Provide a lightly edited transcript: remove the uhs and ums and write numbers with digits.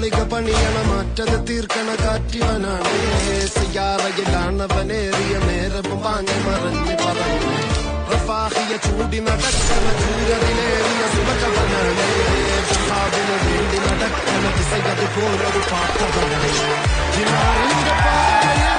മാളിക പണിയണ മാറ്റത് തീർക്കണ കാറ്റിവനാണ് സിയാറയിലാണവനേറിയ നേരവും വാങ്ങി മറഞ്ഞു പറഞ്ഞു റഫാഹിയ ചൂടി നടക്കണ ചൂരതിലേറിയ സുബകവനാണ് ഷഹാബിന് വേണ്ടി നടക്കണ ദിശയത് പോലൊരു പാട്ടവനാണ് ജിനാറിന്റെ പാറയിൽ